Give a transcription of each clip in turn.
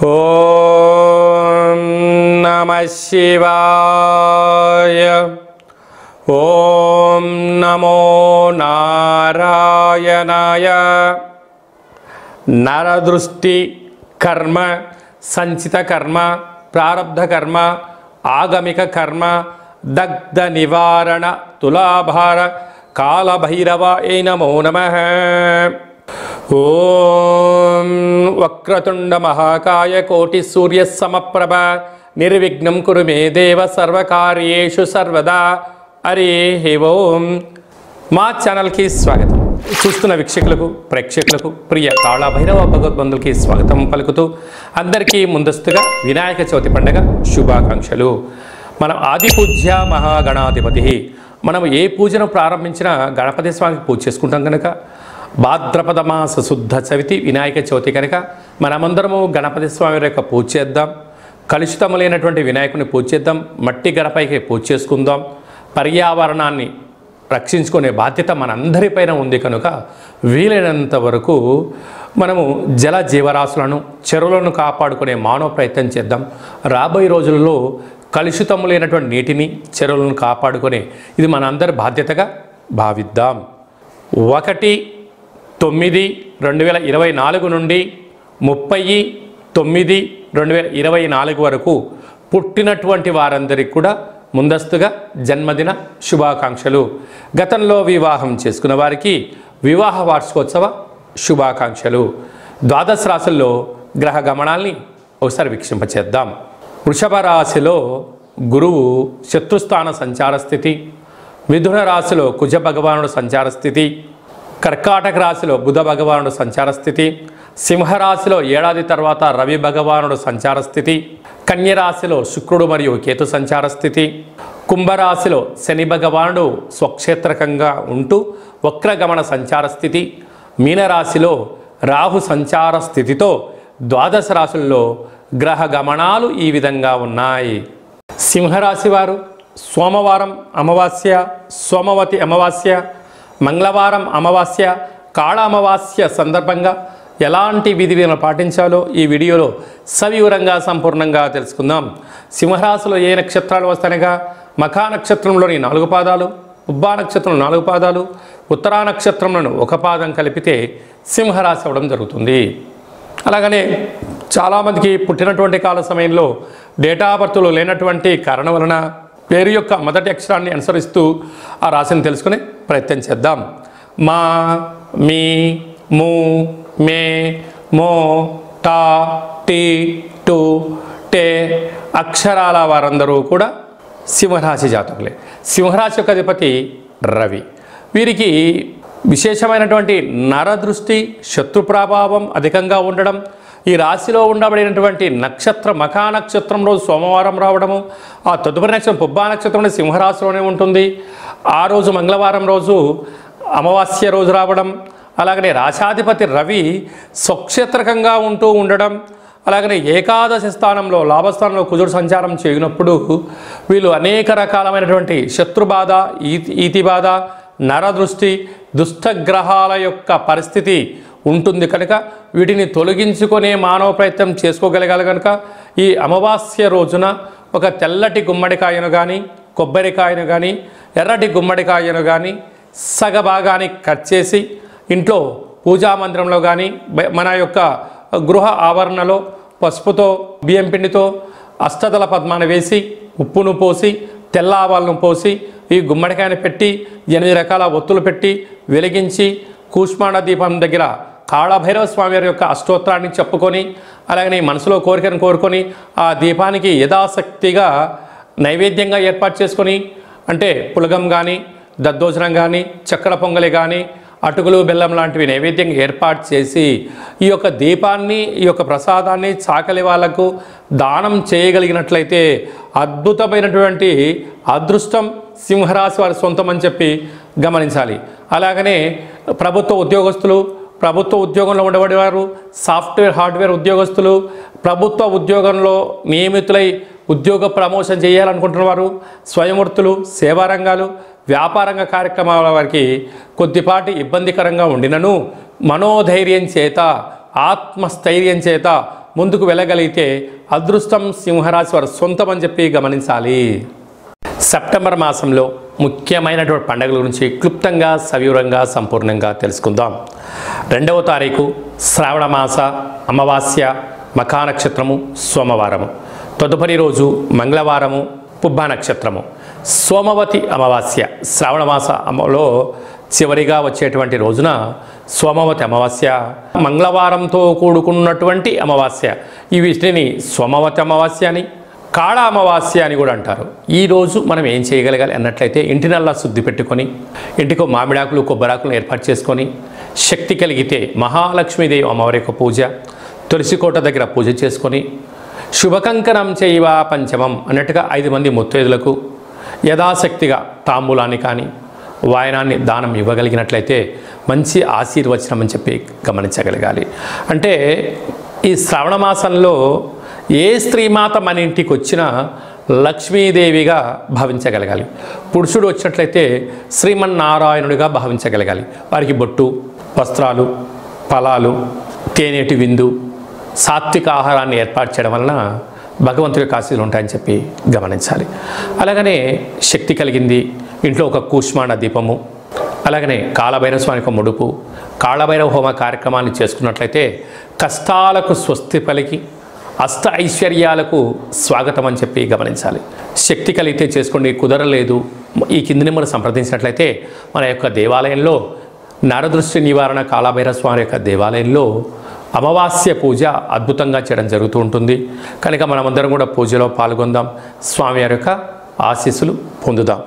ఓం నమః శివాయ. ఓం నమో నారాయణాయ. నరదృష్టి కర్మ, సంచిత కర్మ, ప్రారబ్ధ కర్మ, ఆగమిక కర్మ, దగ్ధ నివారణ, తులాభార కాళభైరవాయ నమో నమః. ఓం వక్రతుండ మహాకాయ కోటి సూర్య సమప్రభ నిర్విఘ్నం కురు మే దేవ సర్వకార్యేషు సర్వదా. హరి ఓం. మా ఛానల్కి స్వాగతం. చూస్తున్న వీక్షకులకు, ప్రేక్షకులకు, ప్రియ కాళభైరవ భగవద్బంధులకి స్వాగతం పలుకుతూ అందరికీ ముందస్తుగా వినాయక చవితి పండుగ శుభాకాంక్షలు. మనం ఆది పూజ్య మహాగణాధిపతి. మనం ఏ పూజను ప్రారంభించినా గణపతి స్వామికి పూజ చేసుకుంటాం కనుక భాద్రపద మాస శుద్ధ చవితి వినాయక చవితి కనుక మనమందరము గణపతి స్వామి యొక్క పూజ చేద్దాం. కలుషితములైనటువంటి వినాయకుని పూజ చేద్దాం. మట్టి గణపైకి పూజ చేసుకుందాం. పర్యావరణాన్ని రక్షించుకునే బాధ్యత మనందరిపైన ఉంది కనుక వీలైనంత వరకు మనము జల జీవరాశులను, చెరువులను కాపాడుకునే మానవ ప్రయత్నం చేద్దాం. రాబోయే రోజుల్లో కలుషితములైనటువంటి నీటిని, చెరువులను కాపాడుకునే ఇది మనందరి బాధ్యతగా భావిద్దాం. 1/9/2024 నుండి 30/9/2024 వరకు పుట్టినటువంటి వారందరికీ కూడా ముందస్తుగా జన్మదిన శుభాకాంక్షలు. గతంలో వివాహం చేసుకున్న వారికి వివాహ వార్షికోత్సవ శుభాకాంక్షలు. ద్వాదశ రాశుల్లో గ్రహ గమనాల్ని ఒకసారి వీక్షింపచేద్దాం. వృషభ రాశిలో గురువు శత్రుస్థాన సంచార స్థితి, మిథున రాశిలో కుజ భగవానుడు సంచార స్థితి, కర్కాటక రాశిలో బుధ భగవానుడు సంచార స్థితి, సింహరాశిలో ఏడాది తర్వాత రవి భగవానుడు సంచార స్థితి, కన్యరాశిలో శుక్రుడు మరియు కేతు సంచార స్థితి, కుంభరాశిలో శని భగవానుడు స్వక్షేత్రకంగా ఉంటూ వక్రగమన సంచార స్థితి, మీనరాశిలో రాహు సంచార స్థితితో ద్వాదశ రాశుల్లో గ్రహ గమనాలు ఈ విధంగా ఉన్నాయి. సింహరాశి వారు సోమవారం అమావాస్య, సోమవతి అమావాస్య, మంగళవారం అమావాస్య, కాళ అమావాస్య సందర్భంగా ఎలాంటి విధివిధానాలు పాటించాలో ఈ వీడియోలో సవివరంగా సంపూర్ణంగా తెలుసుకుందాం. సింహరాశిలో ఏ నక్షత్రాలు వస్తాయనగా మఖా నక్షత్రంలోని 4 పాదాలు, ఉబ్బా నక్షత్రం 4 పాదాలు, ఉత్తరా నక్షత్రంలోని 1 పాదం కలిపితే సింహరాశి అవ్వడం జరుగుతుంది. అలాగనే చాలామందికి పుట్టినటువంటి కాల సమయంలో డేటా ఆఫ్ బర్త్లో లేనటువంటి కారణం వలన పేరు యొక్క మొదటి అక్షరాన్ని అనుసరిస్తూ ఆ రాశిని తెలుసుకునే ప్రయత్నం చేద్దాం. మా, మీ, ము, మే, మో, టా, టీ, టు, టే అక్షరాల వారందరూ కూడా సింహరాశి జాతకులే. సింహరాశి యొక్క అధిపతి రవి. వీరికి విశేషమైనటువంటి నరదృష్టి, శత్రు ప్రభావం అధికంగా ఉండడం, ఈ రాశిలో ఉండబడినటువంటి నక్షత్రం మఖా నక్షత్రం రోజు సోమవారం రావడము, ఆ తదుపరి నక్షత్రం పుబ్బా నక్షత్రం సింహరాశిలోనే ఉంటుంది. ఆ రోజు మంగళవారం రోజు అమావాస్య రోజు రావడం, అలాగనే రాశాధిపతి రవి స్వక్షేత్రకంగా ఉంటూ ఉండడం, అలాగనే ఏకాదశి స్థానంలో లాభస్థానంలో కుజుడు సంచారం చేయనప్పుడు వీళ్ళు అనేక రకాలమైనటువంటి శత్రుబాధ, ఈతి బాధ, నరదృష్టి, దుష్టగ్రహాల యొక్క పరిస్థితి ఉంటుంది కనుక వీటిని తొలగించుకునే మానవ ప్రయత్నం చేసుకోగలగాలి. కనుక ఈ అమావాస్య రోజున ఒక తెల్లటి గుమ్మడికాయను కానీ, కొబ్బరికాయను కానీ, ఎర్రటి గుమ్మడికాయను కానీ సగభాగాన్ని కట్ చేసి ఇంట్లో పూజా మందిరంలో కానీ మన యొక్క గృహ ఆవరణలో పసుపుతో, బియ్యం పిండితో అష్టదళ పద్మాన్ని వేసి, ఉప్పును పోసి, తెల్ల ఆవాలను పోసి ఈ గుమ్మడికాయను పెట్టి 8 రకాల ఒత్తులు పెట్టి వెలిగించి కూష్మాండ దీపం దగ్గర కాళభైరవ స్వామి వారి యొక్క అష్టోత్తరాన్ని చెప్పుకొని, అలాగనే మనసులో కోరికను కోరుకొని ఆ దీపానికి యథాశక్తిగా నైవేద్యంగా ఏర్పాటు చేసుకొని, అంటే పులగం కానీ, దద్దోజనం కానీ, చక్కెర పొంగలి కానీ, అటుకులు బెల్లం లాంటివి నైవేద్యంగా ఏర్పాటు చేసి ఈ యొక్క దీపాన్ని, ఈ యొక్క ప్రసాదాన్ని చాకలి వాళ్లకు దానం చేయగలిగినట్లయితే అద్భుతమైనటువంటి అదృష్టం సింహరాశి వారి సొంతం అని చెప్పి గమనించాలి. అలాగనే ప్రభుత్వ ఉద్యోగస్తులు, ప్రభుత్వ ఉద్యోగంలో ఉండబడేవారు, సాఫ్ట్వేర్ హార్డ్వేర్ ఉద్యోగస్తులు, ప్రభుత్వ ఉద్యోగంలో నియమితులై ఉద్యోగ ప్రమోషన్ చేయాలనుకుంటున్న వారు, స్వయంవృత్తులు, సేవా రంగాలు, వ్యాపారంగ కార్యక్రమాల వారికి కొద్దిపాటి ఇబ్బందికరంగా ఉండినను మనోధైర్యం చేత, ఆత్మస్థైర్యం చేత ముందుకు వెళ్ళగలిగితే అదృష్టం సింహరాశి వారు సొంతం అని చెప్పి గమనించాలి. సెప్టెంబర్ మాసంలో ముఖ్యమైనటువంటి పండుగల గురించి క్లుప్తంగా సవివరంగా సంపూర్ణంగా తెలుసుకుందాం. 2వ తారీఖు శ్రావణ మాస అమావాస్య, మఖా నక్షత్రము, సోమవారము. తదుపరి రోజు మంగళవారము, పుబ్బ నక్షత్రము. సోమవతి అమావాస్య శ్రావణ మాసంలో చివరిగా వచ్చేటువంటి రోజున సోమవతి అమావాస్య, మంగళవారంతో కూడుకున్నటువంటి అమావాస్య. ఈ వీటిని సోమవతి అమావాస్య అని, కాళ అమావాస్య అని కూడా అంటారు. ఈరోజు మనం ఏం చేయగలగాలి అన్నట్లయితే ఇంటినల్లా శుద్ధి పెట్టుకొని, ఇంటికో మామిడాకులు కొబ్బరాకులను ఏర్పాటు చేసుకొని, శక్తి కలిగితే మహాలక్ష్మీదేవి అమ్మవారి యొక్క పూజ, తులసికోట దగ్గర పూజ చేసుకొని, శుభకంకణం చేయవా పంచమం అన్నట్టుగా 5 మంది ముత్తైదులకు యథాశక్తిగా తాంబూలాన్ని కానీ వాయనాన్ని దానం ఇవ్వగలిగినట్లయితే మంచి ఆశీర్వచనం అని చెప్పి గమనించగలగాలి. అంటే ఈ శ్రావణ మాసంలో ఏ స్త్రీమాత మన ఇంటికి వచ్చినా లక్ష్మీదేవిగా భావించగలగాలి. పురుషుడు వచ్చినట్లయితే శ్రీమన్నారాయణుడిగా భావించగలగాలి. వారికి బొట్టు, వస్త్రాలు, ఫలాలు, తేనెటి విందు, సాత్విక ఆహారాన్ని ఏర్పాటు చేయడం వలన భగవంతుడి ఆశీస్సులు ఉంటాయని చెప్పి గమనించాలి. అలాగనే శక్తి కలిగింది ఇంట్లో ఒక కూష్మాండ దీపము, అలాగనే కాళభైరవ స్వామికి ఒక ముడుపు, కాళభైరవ హోమ కార్యక్రమాన్ని చేసుకున్నట్లయితే కష్టాలకు స్వస్తి పలికి అష్ట ఐశ్వర్యాలకు స్వాగతం అని చెప్పి గమనించాలి. శక్తి కలిగితే చేసుకోండి, కుదరలేదు ఈ కింది నెంబర్ సంప్రదించినట్లయితే మన యొక్క దేవాలయంలో నరదృష్టి నివారణ కాళభైరవ స్వామి యొక్క దేవాలయంలో అమావాస్య పూజ అద్భుతంగా చేయడం జరుగుతూ ఉంటుంది. కనుక మనమందరం కూడా పూజలో పాల్గొందాం, స్వామివారి యొక్క ఆశీస్సులు పొందుదాం.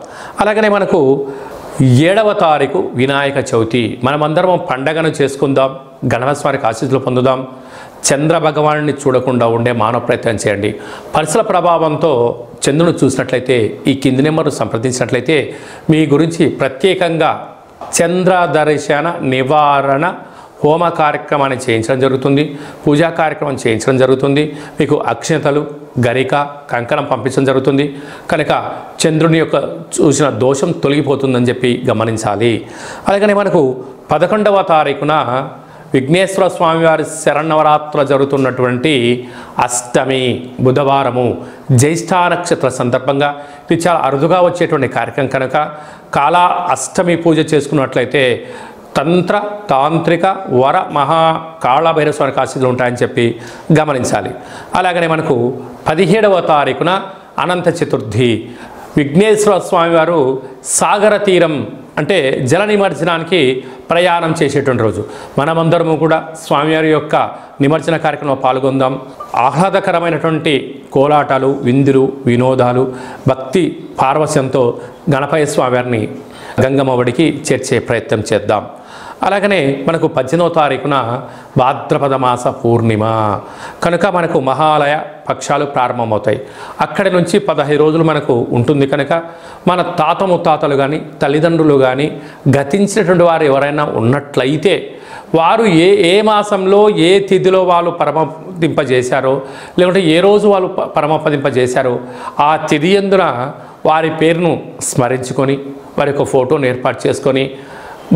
అలాగనే మనకు 7వ తారీఖు వినాయక చవితి, మనమందరం పండగను చేసుకుందాం, గణపతి స్వామికి ఆశీస్సులు పొందుదాం. చంద్ర భగవానుని చూడకుండా ఉండే మానవ ప్రయత్నం చేయండి. పరిసర ప్రభావంతో చంద్రుని చూసినట్లయితే ఈ కింది నెంబరు సంప్రదించినట్లయితే మీ గురించి ప్రత్యేకంగా చంద్ర దర్శన నివారణ హోమ కార్యక్రమాన్ని చేయించడం జరుగుతుంది, పూజా కార్యక్రమం చేయించడం జరుగుతుంది. మీకు అక్షతలు, గరిక, కంకణం పంపించడం జరుగుతుంది. కనుక చంద్రుని యొక్క చూసిన దోషం తొలగిపోతుందని చెప్పి గమనించాలి. అలాగనే మనకు 11వ తారీఖున విఘ్నేశ్వర స్వామివారి శరన్నవరాత్రులు జరుగుతున్నటువంటి అష్టమి బుధవారము, జ్యేష్ఠ నక్షత్ర సందర్భంగా ఇది చాలా అరుదుగా వచ్చేటువంటి కార్యక్రమం. కనుక కాళ అష్టమి పూజ చేసుకున్నట్లయితే తంత్ర తాంత్రిక వర మహా కాళభైరవ స్వామికి ఆశీస్సులు ఉంటాయని చెప్పి గమనించాలి. అలాగనే మనకు 17వ తారీఖున అనంత చతుర్థి, విఘ్నేశ్వర స్వామివారు సాగర తీరం అంటే జల నిమజ్జనానికి ప్రయాణం చేసేటువంటి రోజు. మనమందరము కూడా స్వామివారి యొక్క నిమజ్జన కార్యక్రమంలో పాల్గొందాం. ఆహ్లాదకరమైనటువంటి కోలాటాలు, విందులు, వినోదాలు, భక్తి పార్వశ్యంతో గణపతి స్వామివారిని గంగమ్మఒడికి చేర్చే ప్రయత్నం చేద్దాం. అలాగనే మనకు 18వ తారీఖున భాద్రపద మాస పూర్ణిమ కనుక మనకు మహాలయ పక్షాలు ప్రారంభమవుతాయి. అక్కడి నుంచి 15 రోజులు మనకు ఉంటుంది. కనుక మన తాత ముత్తాతలు కానీ తల్లిదండ్రులు కానీ గతించినటువంటి వారు ఎవరైనా ఉన్నట్లయితే వారు ఏ మాసంలో ఏ తిథిలో వాళ్ళు పరమపదింపజేశారో లేకుంటే ఏ రోజు వాళ్ళు పరమపదింపజేశారో ఆ తిథి యందున వారి పేరును స్మరించుకొని వారి యొక్క ఫోటోను ఏర్పాటు చేసుకొని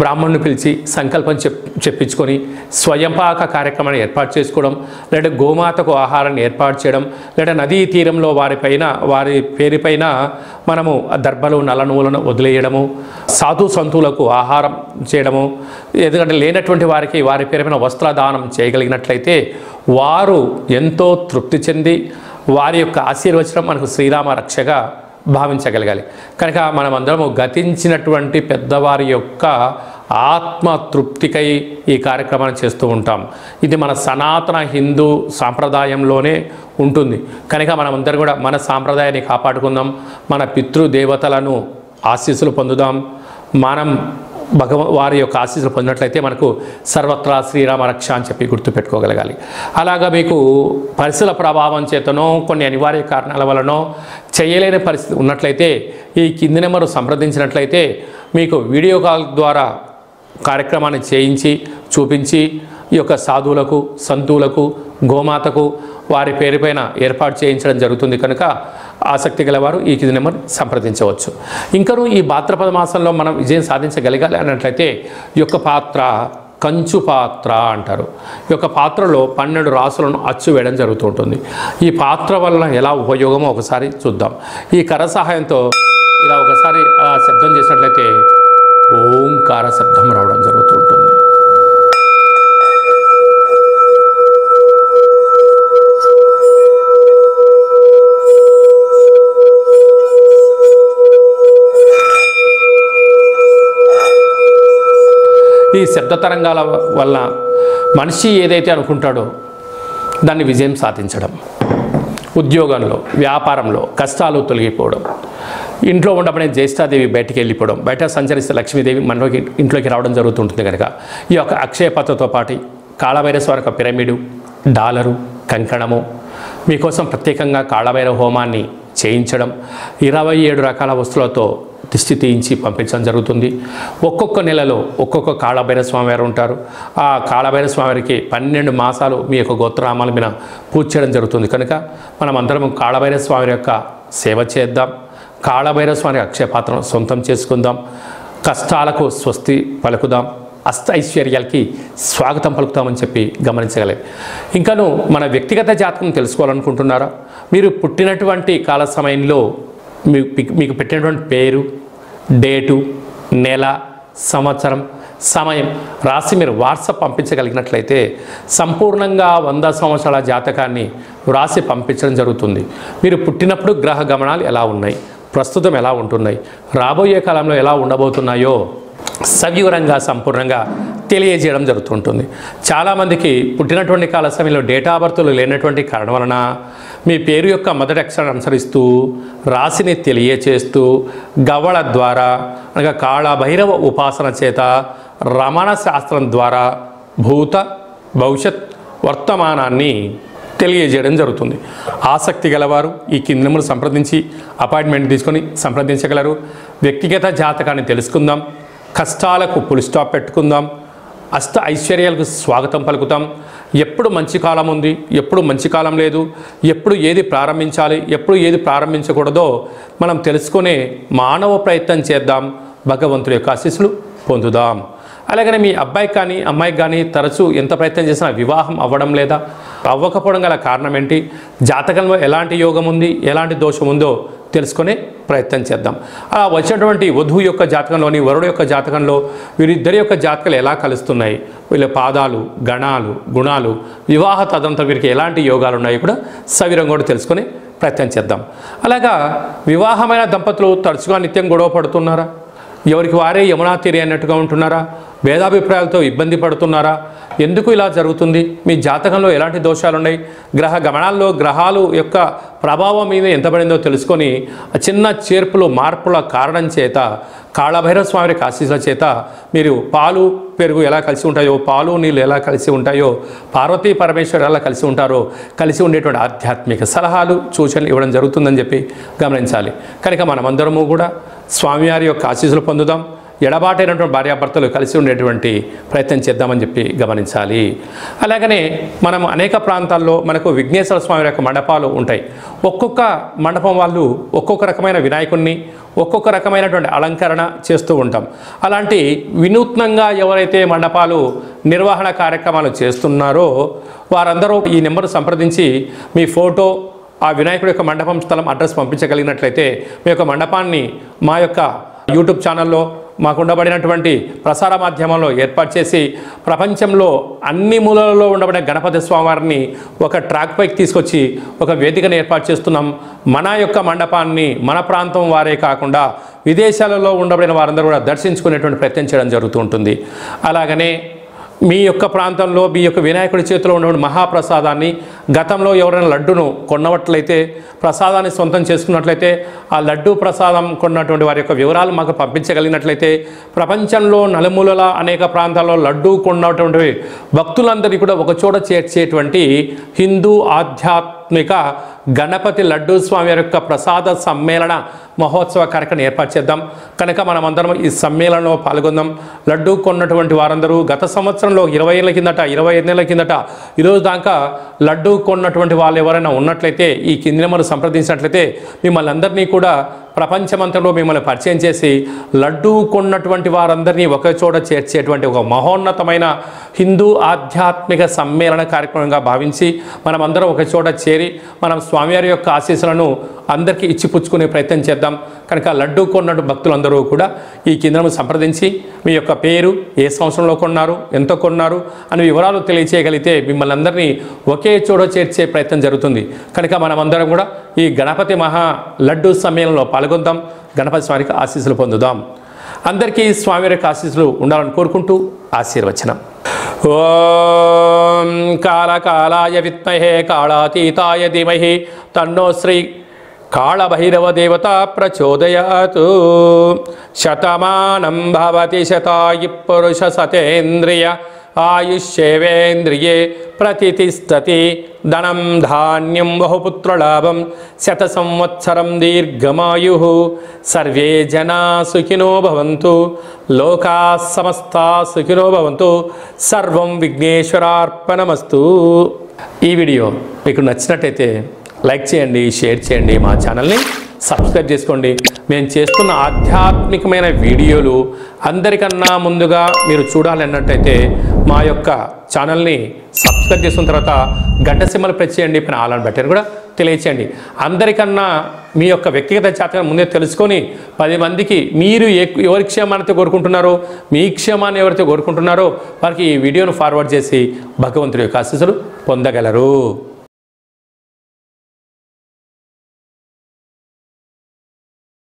బ్రాహ్మణుని పిలిచి సంకల్పం చెప్పించుకొని స్వయంపాక కార్యక్రమాన్ని ఏర్పాటు చేసుకోవడం, లేదా గోమాతకు ఆహారాన్ని ఏర్పాటు చేయడం, లేదా నదీ తీరంలో వారి పేరుపైన మనము దర్భలు నల్ల నువ్వులను వదిలేయడము, సాధు సంతులకు ఆహారం చేయడము, ఎందుకంటే లేనటువంటి వారికి వారి పేరుపైన వస్త్రదానం చేయగలిగినట్లయితే వారు ఎంతో తృప్తి చెంది వారి యొక్క ఆశీర్వచనం మనకు శ్రీరామ రక్షగా భావించగలగాలి. కనుక మనమందరము గతించినటువంటి పెద్దవారి యొక్క ఆత్మతృప్తికై ఈ కార్యక్రమాన్ని చేస్తూ ఉంటాం. ఇది మన సనాతన హిందూ సాంప్రదాయంలోనే ఉంటుంది. కనుక మనమందరం కూడా మన సాంప్రదాయాన్ని కాపాడుకుందాం, మన పితృదేవతలను ఆశీస్సులు పొందుదాం. మనం వారి యొక్క ఆశీస్సులు పొందినట్లయితే మనకు సర్వత్రా శ్రీరామ రక్ష అని చెప్పి గుర్తుపెట్టుకోగలగాలి. అలాగా మీకు పరిస్థితుల ప్రభావం చేతనో కొన్ని అనివార్య కారణాల వలనో చేయలేని పరిస్థితి ఉన్నట్లయితే ఈ కింది నెంబరు సంప్రదించినట్లయితే మీకు వీడియో కాల్ ద్వారా కార్యక్రమాన్ని చేయించి చూపించి ఈ యొక్క సాధువులకు, సంతువులకు, గోమాతకు వారి పేరుపైన ఏర్పాటు చేయించడం జరుగుతుంది. కనుక ఆసక్తి గలవారు ఈ కింది నెంబర్ సంప్రదించవచ్చు. ఇంకనూ ఈ భాద్రపద మాసంలో మనం విజయం సాధించగలగాలి అన్నట్లయితే ఈ యొక్క పాత్ర, కంచు పాత్ర అంటారు. ఈ యొక్క పాత్రలో 12 రాసులను అచ్చు వేయడం జరుగుతూ ఉంటుంది. ఈ పాత్ర వలన ఎలా ఉపయోగమో ఒకసారి చూద్దాం. ఈ కర్ర సహాయంతో ఇలా ఒకసారి శబ్దం చేసినట్లయితే ఓంకార శబ్దం రావడం జరుగుతూ ఉంటుంది. ఈ శబ్ద తరంగాల వల్ల మనిషి ఏదైతే అనుకుంటాడో దాన్ని విజయం సాధించడం, ఉద్యోగంలో వ్యాపారంలో కష్టాలు తొలగిపోవడం, ఇంట్లో ఉండబడే జ్యేష్ఠాదేవి బయటికి వెళ్ళిపోవడం, బయట సంచరిస్తే లక్ష్మీదేవి మనలోకి ఇంట్లోకి రావడం జరుగుతుంటుంది. కనుక ఈ యొక్క అక్షయ పాత్రతో పాటు కాళభైరస్వామి యొక్క పిరమిడు, డాలరు, కంకణము మీకోసం ప్రత్యేకంగా కాళభైరవ హోమాన్ని చేయించడం, 27 రకాల వస్తువులతో దిష్టి తీయించి పంపించడం జరుగుతుంది. ఒక్కొక్క నెలలో ఒక్కొక్క కాళభైరవ స్వామి వారు ఉంటారు. ఆ కాళభైరవ స్వామి వారికి 12 మాసాలు మీ యొక్క గోత్రనామాల మీద పూజ చేయడం జరుగుతుంది. కనుక మనం అందరం కాళభైరవ స్వామి యొక్క సేవ చేద్దాం. కాళభైరవ స్వామి అక్షయ పాత్రను సొంతం చేసుకుందాం. కష్టాలకు స్వస్తి పలుకుదాం. అష్ట ఐశ్వర్యాలకి స్వాగతం పలుకుతామని చెప్పి గమనించగలరు. ఇంకాను మన వ్యక్తిగత జాతకం తెలుసుకోవాలనుకుంటున్నారా? మీరు పుట్టినటువంటి కాల సమయంలో మీకు పెట్టినటువంటి పేరు, డేటు, నెల, సంవత్సరం, సమయం రాసి మీరు వాట్సాప్ పంపించగలిగినట్లయితే సంపూర్ణంగా 100 సంవత్సరాల జాతకాన్ని రాసి పంపించడం జరుగుతుంది. మీరు పుట్టినప్పుడు గ్రహ గమనాలు ఎలా ఉన్నాయి, ప్రస్తుతం ఎలా ఉంటున్నాయి, రాబోయే కాలంలో ఎలా ఉండబోతున్నాయో సవివరంగా సంపూర్ణంగా తెలియజేయడం జరుగుతుంటుంది. చాలామందికి పుట్టినటువంటి కాల సమయంలో డేటా ఆఫ్ బర్త్లు లేనటువంటి కారణం వలన మీ పేరు యొక్క మొదటి అక్షరాన్ని అనుసరిస్తూ రాశిని తెలియచేస్తూ గవళ ద్వారా అనగా కాళభైరవ ఉపాసన చేత రమణ శాస్త్రం ద్వారా భూత భవిష్యత్ వర్తమానాన్ని తెలియజేయడం జరుగుతుంది. ఆసక్తి గలవారు ఈ కింది నెంబర్ను సంప్రదించి అపాయింట్మెంట్ తీసుకొని సంప్రదించగలరు. వ్యక్తిగత జాతకాన్ని తెలుసుకుందాం. కష్టాలకు పులి స్టాప్ పెట్టుకుందాం. అష్ట ఐశ్వర్యాలకు స్వాగతం పలుకుతాం. ఎప్పుడు మంచి కాలం ఉంది, ఎప్పుడు మంచి కాలం లేదు, ఎప్పుడు ఏది ప్రారంభించాలి, ఎప్పుడు ఏది ప్రారంభించకూడదో మనం తెలుసుకునే మానవ ప్రయత్నం చేద్దాం. భగవంతుడి యొక్క ఆశీస్సులు పొందుదాం. అలాగనే మీ అబ్బాయికి కానీ అమ్మాయికి కానీ తరచూ ఎంత ప్రయత్నం చేసినా వివాహం అవ్వడం లేదా, అవ్వకపోవడం గల కారణం ఏంటి, జాతకంలో ఎలాంటి యోగం ఉంది, ఎలాంటి దోషం ఉందో తెలుసుకునే ప్రయత్నం చేద్దాం. అలా వచ్చినటువంటి వధువు యొక్క జాతకంలోని వరుడు యొక్క జాతకంలో వీరిద్దరి యొక్క జాతకాలు ఎలా కలుస్తున్నాయి, వీళ్ళ పాదాలు, గణాలు, గుణాలు, వివాహ తదంతరం వీరికి ఎలాంటి యోగాలు ఉన్నాయో కూడా సవిరంగా కూడా తెలుసుకునే ప్రయత్నం చేద్దాం. అలాగా వివాహమైన దంపతులు తరచుగా నిత్యం గొడవ పడుతున్నారా, ఎవరికి వారే యమునా తీరి అన్నట్టుగా ఉంటున్నారా, భేదాభిప్రాయాలతో ఇబ్బంది పడుతున్నారా, ఎందుకు ఇలా జరుగుతుంది, మీ జాతకంలో ఎలాంటి దోషాలు ఉన్నాయి, గ్రహ గమనాల్లో గ్రహాలు యొక్క ప్రభావం మీద ఎంత పడిందో తెలుసుకొని చిన్న చేర్పులు మార్పుల కారణం చేత కాళభైరవ స్వామి ఆశీస్సుల చేత మీరు పాలు పెరుగు ఎలా కలిసి ఉంటాయో, పాలు నీళ్ళు ఎలా కలిసి ఉంటాయో, పార్వతీ పరమేశ్వరు ఎలా కలిసి ఉంటారో కలిసి ఉండేటువంటి ఆధ్యాత్మిక సలహాలు సూచనలు ఇవ్వడం జరుగుతుందని చెప్పి గమనించాలి. కనుక మనమందరము కూడా స్వామివారి యొక్క ఆశీస్సులు పొందుదాం. ఎడబాటైనటువంటి భార్యాభర్తలు కలిసి ఉండేటువంటి ప్రయత్నం చేద్దామని చెప్పి గమనించాలి. అలాగనే మనం అనేక ప్రాంతాల్లో మనకు విఘ్నేశ్వర స్వామి యొక్క మండపాలు ఉంటాయి. ఒక్కొక్క మండపం వాళ్ళు ఒక్కొక్క రకమైన వినాయకుడిని, ఒక్కొక్క రకమైనటువంటి అలంకరణ చేస్తూ ఉంటాం. అలాంటి వినూత్నంగా ఎవరైతే మండపాలు నిర్వహణ కార్యక్రమాలు చేస్తున్నారో వారందరూ ఈ నెంబర్ సంప్రదించి మీ ఫోటో, ఆ వినాయకుడి యొక్క మండపం స్థలం అడ్రస్ పంపించగలిగినట్లయితే మీ యొక్క మండపాన్ని మా యొక్క యూట్యూబ్ ఛానల్లో మాకు ఉండబడినటువంటి ప్రసార మాధ్యమంలో ఏర్పాటు చేసి ప్రపంచంలో అన్ని మూలలలో ఉండబడిన గణపతి స్వామివారిని ఒక ట్రాక్ పైకి తీసుకొచ్చి ఒక వేదికను ఏర్పాటు చేస్తున్నాం. మన యొక్క మండపాన్ని మన ప్రాంతం వారే కాకుండా విదేశాలలో ఉండబడిన వారందరూ కూడా దర్శించుకునేటువంటి ప్రయత్నం చేయడం జరుగుతూ ఉంటుంది. అలాగనే మీ యొక్క ప్రాంతంలో మీ యొక్క వినాయకుడి చేతిలో ఉన్నటువంటి మహాప్రసాదాన్ని గతంలో ఎవరైనా లడ్డును కొన్నట్లయితే, ప్రసాదాన్ని సొంతం చేసుకున్నట్లయితే, ఆ లడ్డు ప్రసాదం కొన్నటువంటి వారి యొక్క వివరాలు మాకు పంపించగలిగినట్లయితే ప్రపంచంలో నలుమూలల అనేక ప్రాంతాల్లో లడ్డు కొన్నటువంటి భక్తులందరినీ కూడా ఒకచోట చేర్చేటువంటి హిందూ ఆధ్యాత్మిక గణపతి లడ్డూ స్వామి యొక్క ప్రసాద సమ్మేళన మహోత్సవ కార్యక్రమం ఏర్పాటు చేద్దాం. కనుక మనమందరం ఈ సమ్మేళనంలో పాల్గొందాం. లడ్డు కొన్నటువంటి వారందరూ గత సంవత్సరంలో 20 ఏళ్ళ కిందట, 25 నెలల కిందట ఈరోజు దాకా లడ్డు కొన్నటువంటి వాళ్ళు ఎవరైనా ఉన్నట్లయితే ఈ కింది నెంబర్ సంప్రదించినట్లయితే మిమ్మల్ని అందరినీ కూడా ప్రపంచమంతలో మిమ్మల్ని పరిచయం చేసి లడ్డూ కొన్నటువంటి వారందరినీ ఒక చోట చేర్చేటువంటి ఒక మహోన్నతమైన హిందూ ఆధ్యాత్మిక సమ్మేళన కార్యక్రమంగా భావించి మనమందరం ఒక చోట చేరి మనం స్వామివారి యొక్క ఆశీస్సులను అందరికీ ఇచ్చిపుచ్చుకునే ప్రయత్నం చేద్దాం. కనుక లడ్డూ కొన్న భక్తులందరూ కూడా ఈ కేంద్రం సంప్రదించి మీ యొక్క పేరు, ఏ సంవత్సరంలో కొన్నారు, ఎంత కొన్నారు అని వివరాలు తెలియచేయగలిగితే మిమ్మల్ని అందరినీ ఒకే చోట చేర్చే ప్రయత్నం జరుగుతుంది. కనుక మనమందరం కూడా ఈ గణపతి మహా లడ్డూ సమ్మేళనంలో పాల్గొందాం. గణపతి స్వామికి ఆశీస్సులు పొందుదాం. అందరికీ స్వామివారి యొక్క ఆశీస్సులు ఉండాలని కోరుకుంటూ ఆశీర్వచనం. ఓం కాళకాలాయ విద్మహే కాళాతీతాయ ధీమహి తన్నో శ్రీ కాళభైరవ దేవత ప్రచోదయాత్. శతమానం భవతి శతాయు పురుష సతేంద్రియ ఆయుష్యేవేంద్రియే ప్రతిష్టతి. ధనం ధాన్యం బహుపుత్రలాభం శత సంవత్సరం దీర్ఘమాయు. సర్వే జనా సుఖినో భవంతు. లోకా సమస్తా సుఖినో భవంతు. సర్వం విఘ్నేశ్వరార్పణమస్తు. ఈ వీడియో మీకు నచ్చినట్టయితే లైక్ చేయండి, షేర్ చేయండి, మా ఛానల్ని సబ్స్క్రైబ్ చేసుకోండి. మేము చేస్తున్న ఆధ్యాత్మికమైన వీడియోలు అందరికన్నా ముందుగా మీరు చూడాలి అన్నట్టయితే మా యొక్క ఛానల్ని సబ్స్క్రైబ్ చేసుకున్న తర్వాత గంట సింబల్ ప్రెస్ చేయండి, పైన ఆల్ అని బటన్ కూడా తెలియచేయండి. అందరికన్నా మీ యొక్క వ్యక్తిగత జాతకం ముందే తెలుసుకొని 10 మందికి మీరు ఎవరి క్షేమాన్ని కోరుకుంటున్నారో, మీ క్షేమాన్ని ఎవరైతే కోరుకుంటున్నారో వారికి ఈ వీడియోను ఫార్వర్డ్ చేసి భగవంతుడి యొక్క ఆశీస్సులు పొందగలరు.